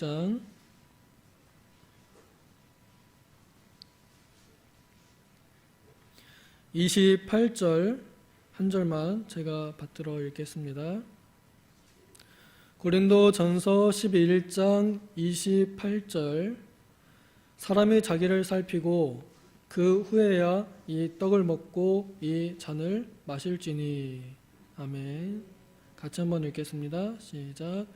장 28절 한 절만 제가 받들어 읽겠습니다. 고린도전서 11장 28절 사람이 자기를 살피고 그 후에야 이 떡을 먹고 이 잔을 마실지니. 아멘. 같이 한번 읽겠습니다. 시작.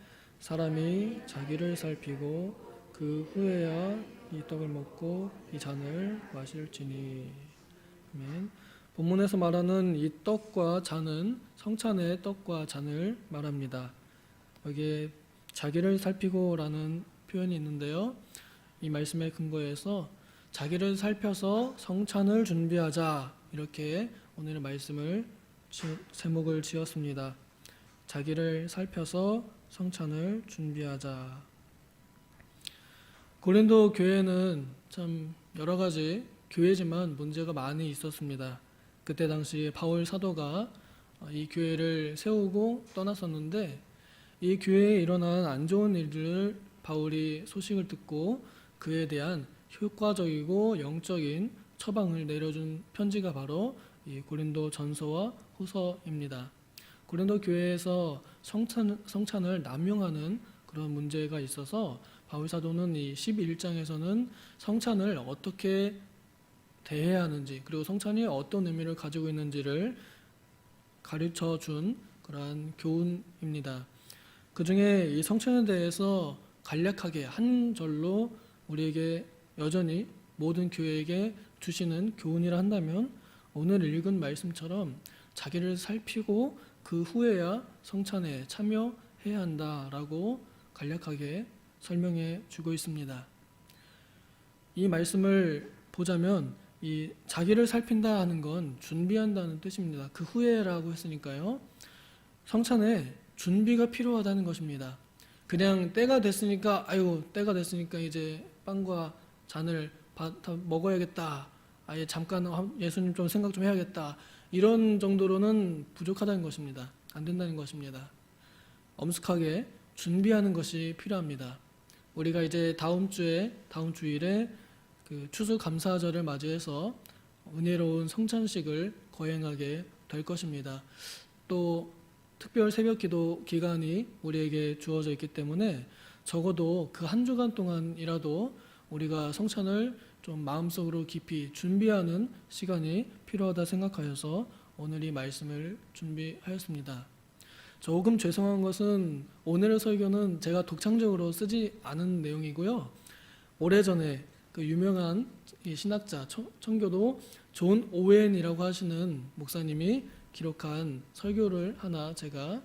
사람이 자기를 살피고 그 후에야 이 떡을 먹고 이 잔을 마실지니. 아멘. 본문에서 말하는 이 떡과 잔은 성찬의 떡과 잔을 말합니다. 여기에 자기를 살피고라는 표현이 있는데요. 이 말씀의 근거에서 자기를 살펴서 성찬을 준비하자, 이렇게 오늘의 말씀을 제목을 지었습니다. 자기를 살펴서 성찬을 준비하자. 고린도 교회는 참 여러 가지 교회지만 문제가 많이 있었습니다. 그때 당시 바울 사도가 이 교회를 세우고 떠났었는데, 이 교회에 일어난 안 좋은 일들을 바울이 소식을 듣고 그에 대한 효과적이고 영적인 처방을 내려준 편지가 바로 이 고린도 전서와 후서입니다. 고린도 교회에서 성찬을 남용하는 그런 문제가 있어서 바울 사도는 이 11장에서는 성찬을 어떻게 대해야 하는지, 그리고 성찬이 어떤 의미를 가지고 있는지를 가르쳐 준 그러한 교훈입니다. 그 중에 이 성찬에 대해서 간략하게 한 절로 우리에게 여전히 모든 교회에게 주시는 교훈이라 한다면, 오늘 읽은 말씀처럼 자기를 살피고 그 후에야 성찬에 참여해야 한다라고 간략하게 설명해 주고 있습니다. 이 말씀을 보자면 이 자기를 살핀다 하는 건 준비한다는 뜻입니다. 그 후에라고 했으니까요. 성찬에 준비가 필요하다는 것입니다. 그냥 때가 됐으니까 이제 빵과 잔을 먹어야겠다, 아예 잠깐 예수님 좀 생각 좀 해야겠다, 이런 정도로는 부족하다는 것입니다. 안 된다는 것입니다. 엄숙하게 준비하는 것이 필요합니다. 우리가 이제 다음 주일에 그 추수감사절을 맞이해서 은혜로운 성찬식을 거행하게 될 것입니다. 또 특별 새벽 기도 기간이 우리에게 주어져 있기 때문에 적어도 그 한 주간 동안이라도 우리가 성찬을 좀 마음속으로 깊이 준비하는 시간이 필요하다 생각하여서 오늘 이 말씀을 준비하였습니다. 조금 죄송한 것은 오늘의 설교는 제가 독창적으로 쓰지 않은 내용이고요. 오래전에 그 유명한 이 신학자, 청교도 존 오웬이라고 하시는 목사님이 기록한 설교를 하나 제가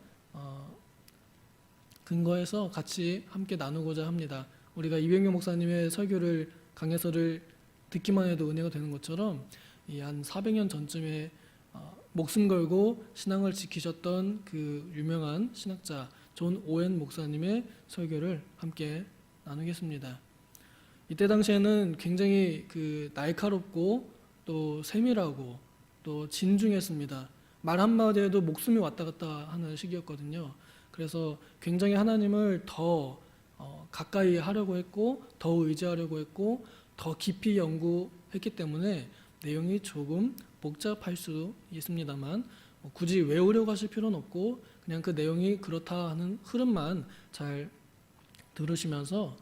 근거해서 같이 함께 나누고자 합니다. 우리가 이병규 목사님의 설교를, 강해서를 듣기만 해도 은혜가 되는 것처럼 이 한 400년 전쯤에 목숨 걸고 신앙을 지키셨던 그 유명한 신학자 존 오웬 목사님의 설교를 함께 나누겠습니다. 이때 당시에는 굉장히 그 날카롭고 또 세밀하고 또 진중했습니다. 말 한마디에도 목숨이 왔다 갔다 하는 시기였거든요. 그래서 굉장히 하나님을 더 가까이 하려고 했고, 더 의지하려고 했고, 더 깊이 연구했기 때문에 내용이 조금 복잡할 수 있습니다만 굳이 외우려고 하실 필요는 없고, 그냥 그 내용이 그렇다 하는 흐름만 잘 들으시면서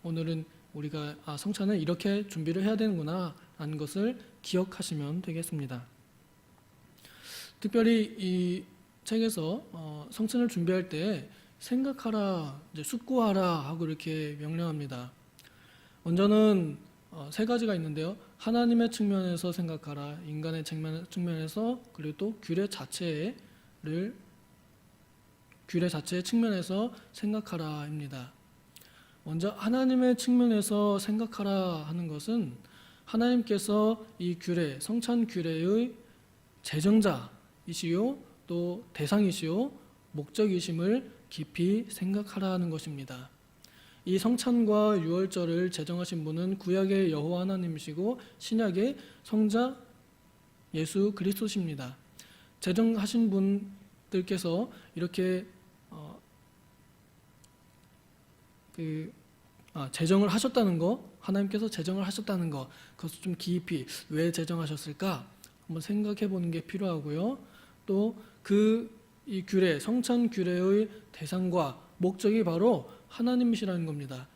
오늘은 우리가 성찬을 이렇게 준비를 해야 되는구나 라는 것을 기억하시면 되겠습니다. 특별히 이 책에서 성찬을 준비할 때 생각하라, 이제 숙고하라 하고 이렇게 명령합니다. 먼저는 세 가지가 있는데요. 하나님의 측면에서 생각하라, 인간의 측면에서, 그리고 또 규례 자체의 측면에서 생각하라입니다. 먼저 하나님의 측면에서 생각하라 하는 것은 하나님께서 이 규례, 성찬 규례의 제정자이시요 또 대상이시요 목적이심을 깊이 생각하라 하는 것입니다. 이 성찬과 유월절을 제정하신 분은 구약의 여호와 하나님이시고 신약의 성자 예수 그리스도십니다. 제정하신 분들께서 이렇게 제정을 하셨다는 거, 하나님께서 제정을 하셨다는 거, 그것을 좀 깊이 왜 제정하셨을까 한번 생각해 보는 게 필요하고요. 또 이 규례, 성찬 규례의 대상과 목적이 바로 하나님이시라는 겁니다.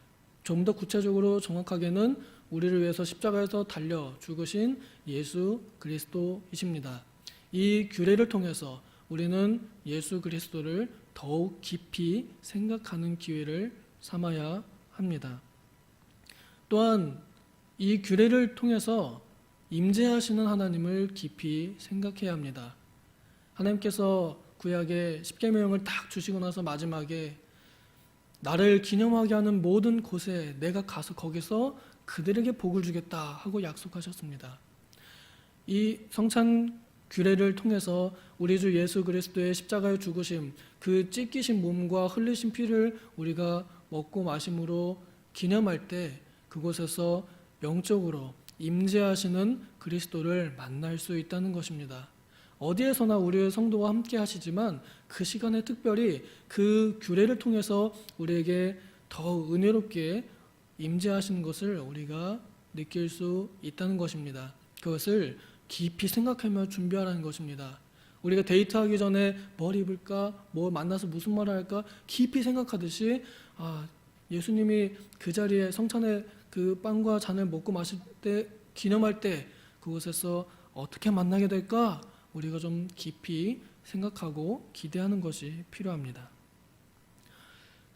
좀 더 구체적으로 정확하게는 우리를 위해서 십자가에서 달려 죽으신 예수 그리스도이십니다. 이 규례를 통해서 우리는 예수 그리스도를 더욱 깊이 생각하는 기회를 삼아야 합니다. 또한 이 규례를 통해서 임재하시는 하나님을 깊이 생각해야 합니다. 하나님께서 구약의 십계명을 딱 주시고 나서 마지막에 나를 기념하게 하는 모든 곳에 내가 가서 거기서 그들에게 복을 주겠다 하고 약속하셨습니다. 이 성찬 규례를 통해서 우리 주 예수 그리스도의 십자가의 죽으심, 그 찢기신 몸과 흘리신 피를 우리가 먹고 마심으로 기념할 때 그곳에서 영적으로 임재하시는 그리스도를 만날 수 있다는 것입니다. 어디에서나 우리의 성도와 함께 하시지만 그 시간에 특별히 그 규례를 통해서 우리에게 더 은혜롭게 임재하시는 것을 우리가 느낄 수 있다는 것입니다. 그것을 깊이 생각하며 준비하라는 것입니다. 우리가 데이트하기 전에 뭘 입을까, 뭐 만나서 무슨 말을 할까 깊이 생각하듯이 예수님이 그 자리에 성찬의 그 빵과 잔을 먹고 마실 때 기념할 때 그곳에서 어떻게 만나게 될까 우리가 좀 깊이 생각하고 기대하는 것이 필요합니다.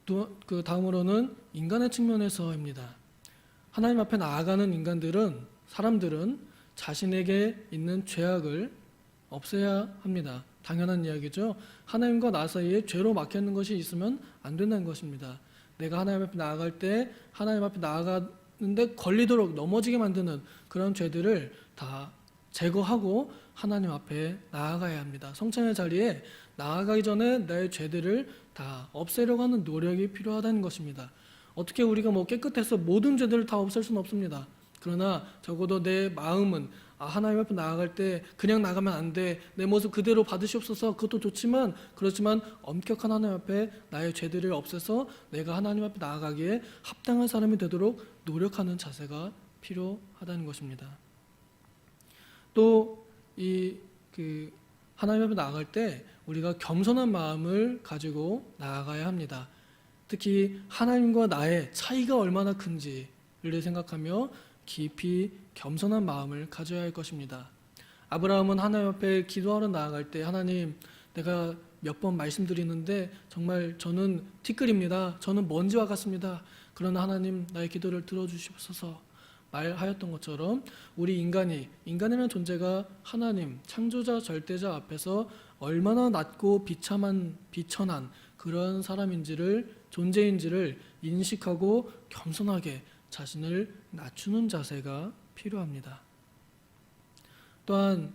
또 그 다음으로는 인간의 측면에서입니다. 하나님 앞에 나아가는 사람들은 자신에게 있는 죄악을 없애야 합니다. 당연한 이야기죠. 하나님과 나 사이에 죄로 막혀있는 것이 있으면 안 된다는 것입니다. 내가 하나님 앞에 나아갈 때 하나님 앞에 나아가는데 걸리도록 넘어지게 만드는 그런 죄들을 다 제거하고 하나님 앞에 나아가야 합니다. 성찬의 자리에 나아가기 전에 나의 죄들을 다 없애려고 하는 노력이 필요하다는 것입니다. 어떻게 우리가 깨끗해서 모든 죄들을 다 없앨 수는 없습니다. 그러나 적어도 내 마음은 하나님 앞에 나아갈 때 그냥 나가면 안 돼. 내 모습 그대로 받으시옵소서. 그것도 좋지만 그렇지만 엄격한 하나님 앞에 나의 죄들을 없애서 내가 하나님 앞에 나아가기에 합당한 사람이 되도록 노력하는 자세가 필요하다는 것입니다. 또 하나님 앞에 나아갈 때 우리가 겸손한 마음을 가지고 나아가야 합니다. 특히 하나님과 나의 차이가 얼마나 큰지를 생각하며 깊이 겸손한 마음을 가져야 할 것입니다. 아브라함은 하나님 앞에 기도하러 나아갈 때 하나님 내가 몇 번 말씀드리는데 정말 저는 티끌입니다. 저는 먼지와 같습니다. 그러나 하나님 나의 기도를 들어주시옵소서 말하였던 것처럼 우리 인간이라는 존재가 하나님 창조자 절대자 앞에서 얼마나 낮고 비천한 그런 존재인지를 인식하고 겸손하게 자신을 낮추는 자세가 필요합니다. 또한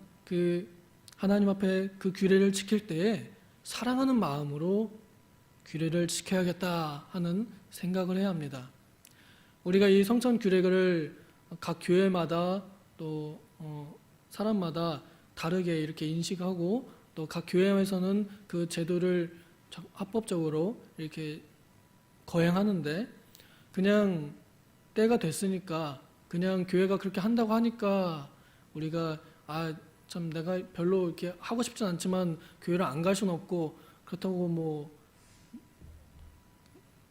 하나님 앞에 그 규례를 지킬 때에 사랑하는 마음으로 규례를 지켜야겠다 하는 생각을 해야 합니다. 우리가 이 성찬 규례를 각 교회마다 또 사람마다 다르게 이렇게 인식하고 또 각 교회에서는 그 제도를 합법적으로 이렇게 거행하는데 그냥 때가 됐으니까 그냥 교회가 그렇게 한다고 하니까 우리가 참 내가 별로 이렇게 하고 싶진 않지만 교회를 안 갈 수는 없고 그렇다고 뭐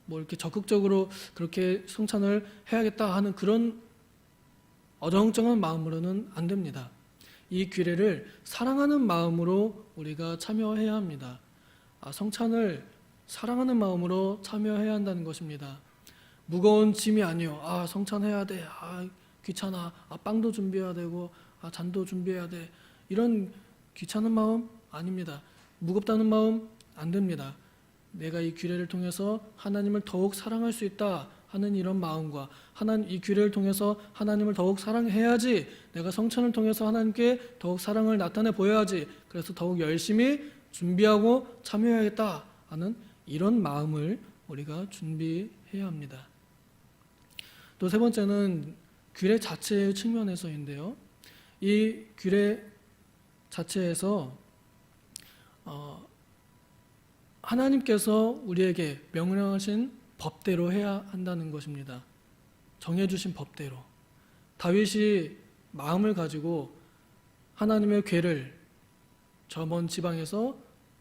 이렇게 적극적으로 그렇게 성찬을 해야겠다 하는 그런 어정쩡한 마음으로는 안 됩니다. 이 규례를 사랑하는 마음으로 우리가 참여해야 합니다. 성찬을 사랑하는 마음으로 참여해야 한다는 것입니다. 무거운 짐이 아니요. 성찬해야 돼. 귀찮아. 빵도 준비해야 되고 잔도 준비해야 돼. 이런 귀찮은 마음 아닙니다. 무겁다는 마음 안 됩니다. 내가 이 규례를 통해서 하나님을 더욱 사랑할 수 있다 하는 이런 마음과 이 규례를 통해서 하나님을 더욱 사랑해야지, 내가 성찬을 통해서 하나님께 더욱 사랑을 나타내 보여야지, 그래서 더욱 열심히 준비하고 참여해야겠다 하는 이런 마음을 우리가 준비해야 합니다. 또 세 번째는 규례 자체의 측면에서인데요. 이 규례 자체에서 하나님께서 우리에게 명령하신 법대로 해야 한다는 것입니다. 정해주신 법대로. 다윗이 마음을 가지고 하나님의 궤를 저 먼 지방에서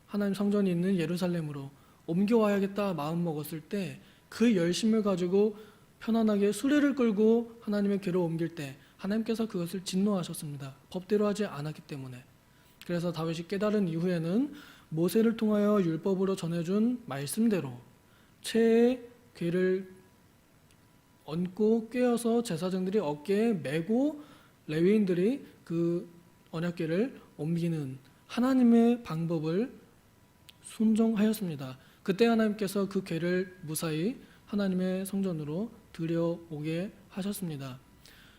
하나님 성전이 있는 예루살렘으로 옮겨와야겠다 마음 먹었을 때 그 열심을 가지고 편안하게 수레를 끌고 하나님의 궤를 옮길 때 하나님께서 그것을 진노하셨습니다. 법대로 하지 않았기 때문에. 그래서 다윗이 깨달은 이후에는 모세를 통하여 율법으로 전해준 말씀대로 채의 궤를 얹고 꿰어서 제사장들이 어깨에 메고 레위인들이 그 언약궤를 옮기는 하나님의 방법을 순종하였습니다. 그때 하나님께서 그 궤를 무사히 하나님의 성전으로 들여오게 하셨습니다.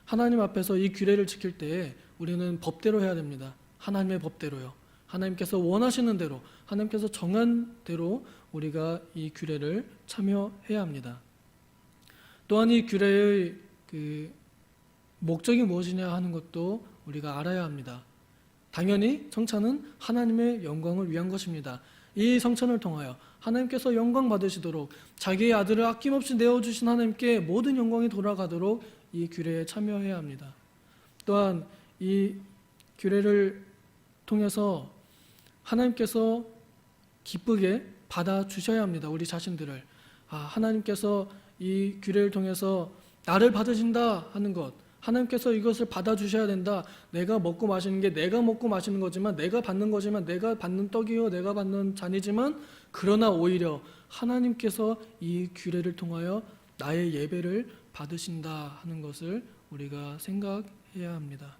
하나님 앞에서 이 규례를 지킬 때에 우리는 법대로 해야 됩니다. 하나님의 법대로요. 하나님께서 원하시는 대로, 하나님께서 정한 대로 우리가 이 규례를 참여해야 합니다. 또한 이 규례의 목적이 무엇이냐 하는 것도 우리가 알아야 합니다. 당연히 성찬은 하나님의 영광을 위한 것입니다. 이 성찬을 통하여 하나님께서 영광 받으시도록 자기의 아들을 아낌없이 내어주신 하나님께 모든 영광이 돌아가도록 이 규례에 참여해야 합니다. 또한 이 규례를 통해서 하나님께서 기쁘게 받아주셔야 합니다. 우리 자신들을. 하나님께서 이 규례를 통해서 나를 받으신다 하는 것, 하나님께서 이것을 받아주셔야 된다. 내가 먹고 마시는 게 내가 먹고 마시는 거지만, 내가 받는 거지만, 내가 받는 떡이요 내가 받는 잔이지만, 그러나 오히려 하나님께서 이 규례를 통하여 나의 예배를 받으신다 하는 것을 우리가 생각해야 합니다.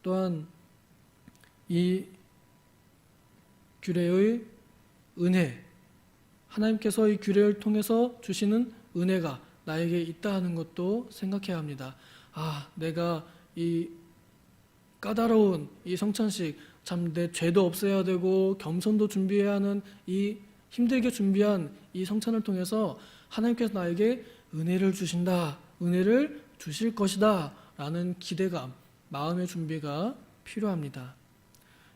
또한 이 규례의 은혜, 하나님께서 이 규례를 통해서 주시는 은혜가 나에게 있다 하는 것도 생각해야 합니다. 내가 이 까다로운 이 성찬식, 참 내 죄도 없애야 되고 겸손도 준비해야 하는 이 힘들게 준비한 이 성찬을 통해서 하나님께서 나에게 은혜를 주신다, 은혜를 주실 것이다 라는 기대감, 마음의 준비가 필요합니다.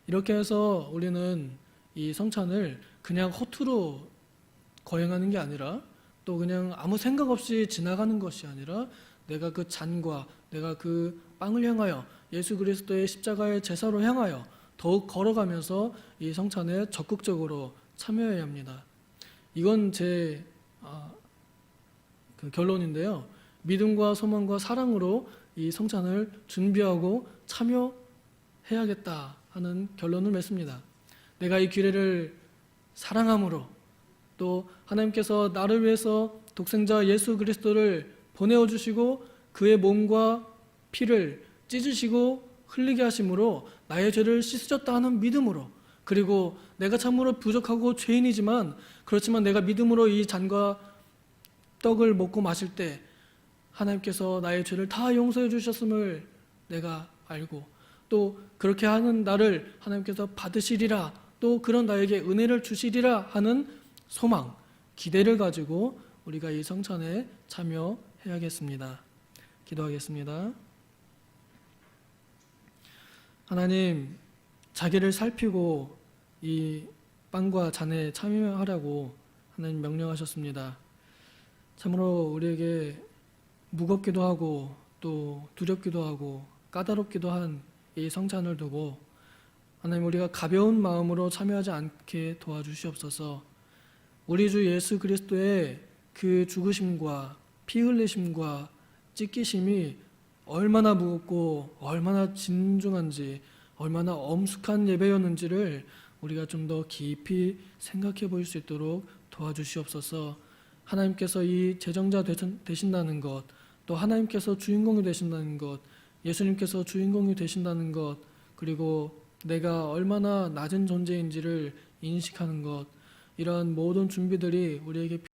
이렇게 해서 우리는 이 성찬을 그냥 허투루 거행하는 게 아니라, 또 그냥 아무 생각 없이 지나가는 것이 아니라, 내가 그 잔과 내가 그 빵을 향하여 예수 그리스도의 십자가의 제사로 향하여 더욱 걸어가면서 이 성찬에 적극적으로 참여해야 합니다. 이건 제 결론인데요. 믿음과 소망과 사랑으로 이 성찬을 준비하고 참여해야겠다 하는 결론을 맺습니다. 내가 이 규례를 사랑함으로, 또 하나님께서 나를 위해서 독생자 예수 그리스도를 보내어 주시고 그의 몸과 피를 찢으시고 흘리게 하심으로 나의 죄를 씻으셨다 하는 믿음으로, 그리고 내가 참으로 부족하고 죄인이지만, 그렇지만 내가 믿음으로 이 잔과 떡을 먹고 마실 때 하나님께서 나의 죄를 다 용서해 주셨음을 내가 알고, 또 그렇게 하는 나를 하나님께서 받으시리라, 또 그런 나에게 은혜를 주시리라 하는 소망, 기대를 가지고 우리가 이 성찬에 참여해야겠습니다. 기도하겠습니다. 하나님, 자기를 살피고 이 빵과 잔에 참여하라고 하나님 명령하셨습니다. 참으로 우리에게 무겁기도 하고 또 두렵기도 하고 까다롭기도 한 이 성찬을 두고 하나님, 우리가 가벼운 마음으로 참여하지 않게 도와주시옵소서. 우리 주 예수 그리스도의 그 죽으심과 피 흘리심과 찢기심이 얼마나 무겁고 얼마나 진중한지, 얼마나 엄숙한 예배였는지를 우리가 좀 더 깊이 생각해 볼 수 있도록 도와주시옵소서. 하나님께서 이 제정자 되신다는 것, 또 하나님께서 주인공이 되신다는 것, 예수님께서 주인공이 되신다는 것, 그리고 내가 얼마나 낮은 존재인지를 인식하는 것, 이러한 모든 준비들이 우리에게